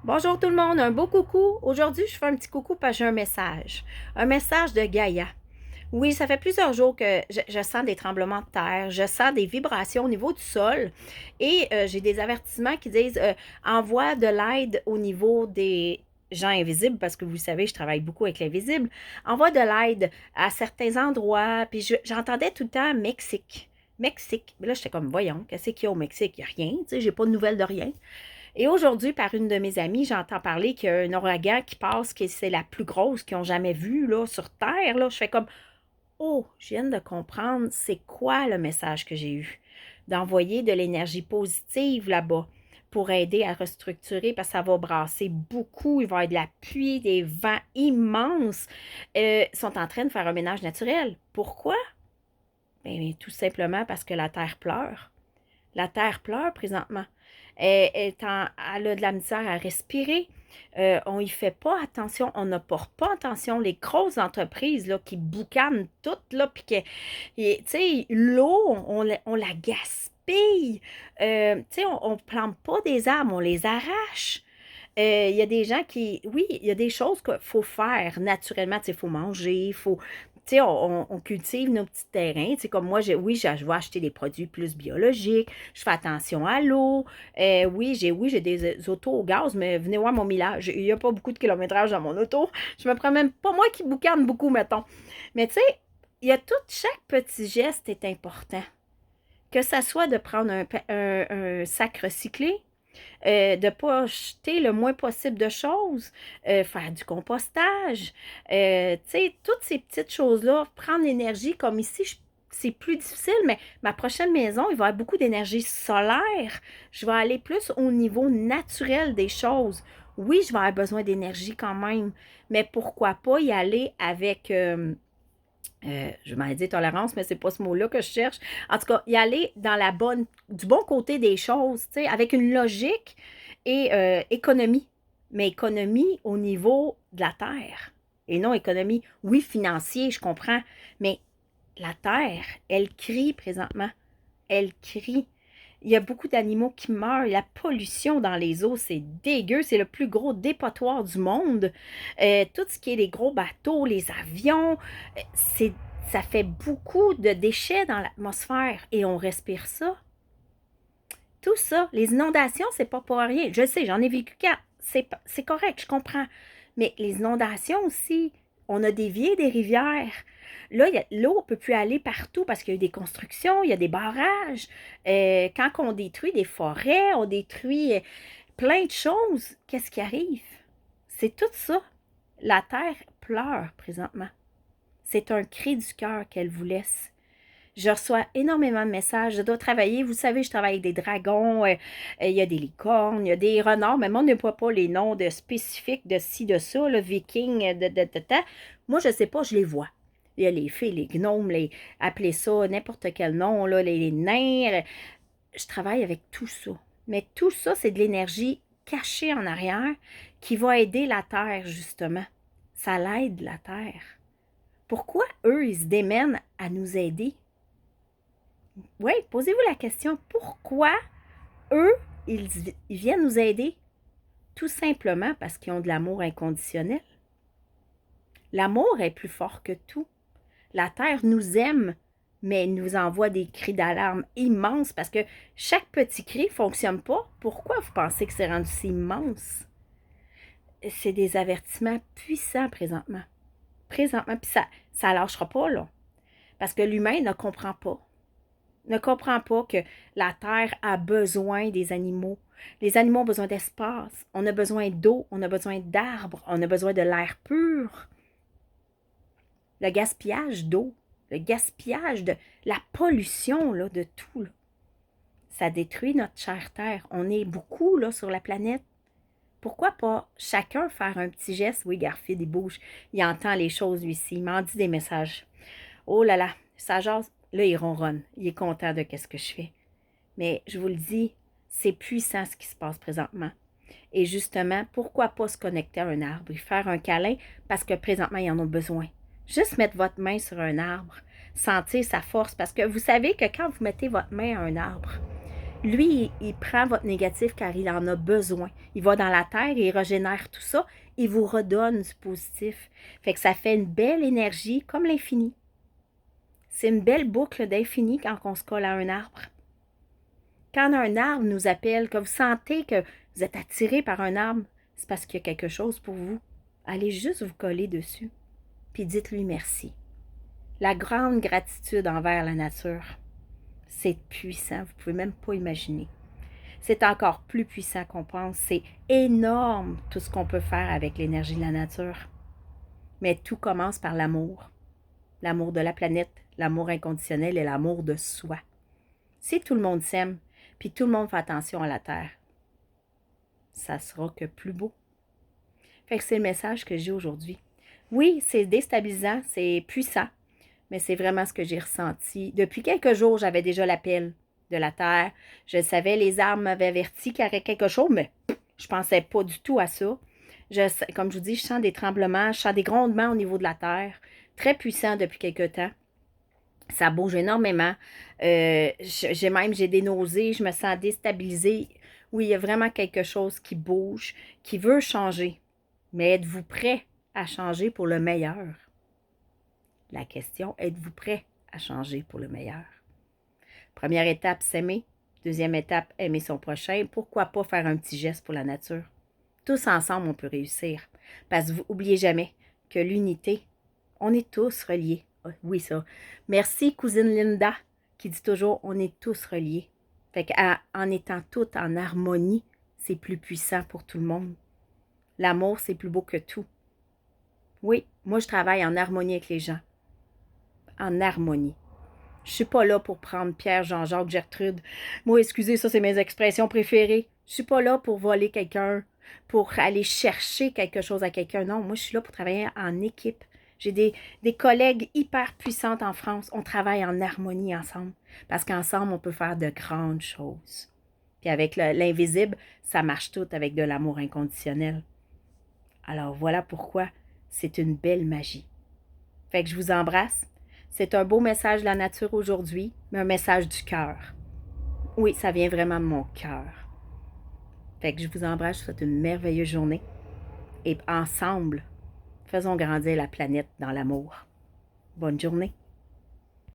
Bonjour tout le monde, un beau coucou. Aujourd'hui, je fais un petit coucou parce que j'ai un message. Un message de Gaïa. Oui, ça fait plusieurs jours que je sens des tremblements de terre, je sens des vibrations au niveau du sol et j'ai des avertissements qui disent envoie de l'aide au niveau des gens invisibles parce que vous savez, je travaille beaucoup avec l'invisible. Envoie de l'aide à certains endroits. Puis j'entendais tout le temps Mexique. Mexique. Mais là, j'étais comme, voyons, qu'est-ce qu'il y a au Mexique? Il n'y a rien, tu sais, j'ai pas de nouvelles de rien. Et aujourd'hui, par une de mes amies, j'entends parler qu'il y a un ouragan qui passe, que c'est la plus grosse qu'ils ont jamais vue là, sur Terre. Là. Je fais comme, oh, je viens de comprendre, c'est quoi le message que j'ai eu? D'envoyer de l'énergie positive là-bas pour aider à restructurer parce que ça va brasser beaucoup. Il va y avoir de la pluie, des vents immenses. Ils sont en train de faire un ménage naturel. Pourquoi? Bien, tout simplement parce que la Terre pleure. La Terre pleure présentement. Elle a de la misère à respirer. On y fait pas attention, on ne porte pas attention. Les grosses entreprises là, qui boucanent toutes, là, puis que, tu sais, l'eau, on la gaspille. Tu sais, on ne plante pas des arbres, on les arrache. Il y a des gens qui, oui, il y a des choses qu'il faut faire naturellement. Tu sais, il faut manger, il faut, tu sais, on cultive nos petits terrains. Tu sais, comme moi, oui, je vais acheter des produits plus biologiques. Je fais attention à l'eau. Oui, j'ai des autos au gaz, mais venez voir mon millage. Il n'y a pas beaucoup de kilométrage dans mon auto. Je me promène pas moi qui boucane beaucoup, mettons. Mais tu sais, il y a tout, chaque petit geste est important. Que ça soit de prendre un sac recyclé, de ne pas jeter le moins possible de choses, faire du compostage, tu sais, toutes ces petites choses-là, prendre l'énergie comme ici, c'est plus difficile, mais ma prochaine maison, il va y avoir beaucoup d'énergie solaire. Je vais aller plus au niveau naturel des choses. Oui, je vais avoir besoin d'énergie quand même, mais pourquoi pas y aller avec je m'en dit tolérance, mais c'est pas ce mot-là que je cherche. En tout cas, y aller dans du bon côté des choses, tu sais, avec une logique et économie. Mais économie au niveau de la terre. Et non économie, oui, financier, je comprends. Mais la terre, elle crie présentement. Elle crie. Il y a beaucoup d'animaux qui meurent. La pollution dans les eaux, c'est dégueu. C'est le plus gros dépotoir du monde. Tout ce qui est les gros bateaux, les avions, ça fait beaucoup de déchets dans l'atmosphère et on respire ça. Tout ça, les inondations, c'est pas pour rien. Je sais, j'en ai vécu quatre. C'est correct, je comprends. Mais les inondations aussi, on a dévié des rivières. Là, l'eau ne peut plus aller partout parce qu'il y a eu des constructions, il y a des barrages. Quand on détruit des forêts, on détruit plein de choses, qu'est-ce qui arrive? C'est tout ça. La terre pleure présentement. C'est un cri du cœur qu'elle vous laisse. Je reçois énormément de messages. Je dois travailler. Vous savez, je travaille avec des dragons. Il y a des licornes, il y a des renards. Mais moi, on ne voit pas les noms spécifiques de ci, de ça, le viking, de. Moi, je ne sais pas, je les vois. Il y a les fées, les gnomes, appelez ça n'importe quel nom, là, les nains. Je travaille avec tout ça. Mais tout ça, c'est de l'énergie cachée en arrière qui va aider la Terre, justement. Ça l'aide, la Terre. Pourquoi eux, ils se démènent à nous aider? Oui, posez-vous la question, pourquoi eux, ils viennent nous aider? Tout simplement parce qu'ils ont de l'amour inconditionnel. L'amour est plus fort que tout. La Terre nous aime, mais elle nous envoie des cris d'alarme immenses parce que chaque petit cri ne fonctionne pas. Pourquoi vous pensez que c'est rendu si immense? C'est des avertissements puissants présentement. Présentement, puis ça lâchera pas, là. Parce que l'humain ne comprend pas. Ne comprend pas que la Terre a besoin des animaux. Les animaux ont besoin d'espace, on a besoin d'eau, on a besoin d'arbres, on a besoin de l'air pur. Le gaspillage d'eau, le gaspillage de la pollution là, de tout, là, ça détruit notre chère Terre. On est beaucoup là, sur la planète. Pourquoi pas chacun faire un petit geste? Oui, Garfield, il bouge, il entend les choses, lui ci, il m'en dit des messages. Oh là là, ça jase. Là, il ronronne. Il est content de ce que je fais. Mais je vous le dis, c'est puissant ce qui se passe présentement. Et justement, pourquoi pas se connecter à un arbre et faire un câlin parce que présentement, ils en ont besoin. Juste mettre votre main sur un arbre, sentir sa force parce que vous savez que quand vous mettez votre main à un arbre, Lui, il prend votre négatif car il en a besoin. Il va dans la terre, il régénère tout ça, il vous redonne du positif. Fait que ça fait une belle énergie comme l'infini. C'est une belle boucle d'infini quand on se colle à un arbre. Quand un arbre nous appelle, que vous sentez que vous êtes attiré par un arbre, c'est parce qu'il y a quelque chose pour vous. Allez juste vous coller dessus, puis dites-lui merci. La grande gratitude envers la nature, c'est puissant, vous ne pouvez même pas imaginer. C'est encore plus puissant qu'on pense. C'est énorme tout ce qu'on peut faire avec l'énergie de la nature. Mais tout commence par l'amour. L'amour de la planète, l'amour inconditionnel et l'amour de soi. Si tout le monde s'aime, puis tout le monde fait attention à la Terre, ça sera que plus beau. Fait que c'est le message que j'ai aujourd'hui. Oui, c'est déstabilisant, c'est puissant, mais c'est vraiment ce que j'ai ressenti. Depuis quelques jours, j'avais déjà l'appel de la Terre. Je savais, les arbres m'avaient averti qu'il y aurait quelque chose, mais je ne pensais pas du tout à ça. Comme je vous dis, je sens des tremblements, je sens des grondements au niveau de la Terre, très puissants depuis quelques temps. Ça bouge énormément. J'ai des nausées, je me sens déstabilisée. Oui, il y a vraiment quelque chose qui bouge, qui veut changer. Mais êtes-vous prêt à changer pour le meilleur? La question, êtes-vous prêt à changer pour le meilleur? Première étape, s'aimer. Deuxième étape, aimer son prochain. Pourquoi pas faire un petit geste pour la nature? Tous ensemble, on peut réussir. Parce que vous n'oubliez jamais que l'unité, on est tous reliés. Oui, ça. Merci, cousine Linda, qui dit toujours, on est tous reliés. Fait qu'en étant tous en harmonie, c'est plus puissant pour tout le monde. L'amour, c'est plus beau que tout. Oui, moi, je travaille en harmonie avec les gens. En harmonie. Je suis pas là pour prendre Pierre, Jean-Jacques, Gertrude. Moi, excusez, ça, c'est mes expressions préférées. Je suis pas là pour voler quelqu'un, pour aller chercher quelque chose à quelqu'un. Non, moi, je suis là pour travailler en équipe. J'ai des collègues hyper puissantes en France. On travaille en harmonie ensemble. Parce qu'ensemble, on peut faire de grandes choses. Puis avec l'invisible, ça marche tout avec de l'amour inconditionnel. Alors voilà pourquoi c'est une belle magie. Fait que je vous embrasse. C'est un beau message de la nature aujourd'hui, mais un message du cœur. Oui, ça vient vraiment de mon cœur. Fait que je vous embrasse, je vous souhaite une merveilleuse journée. Et ensemble, faisons grandir la planète dans l'amour. Bonne journée.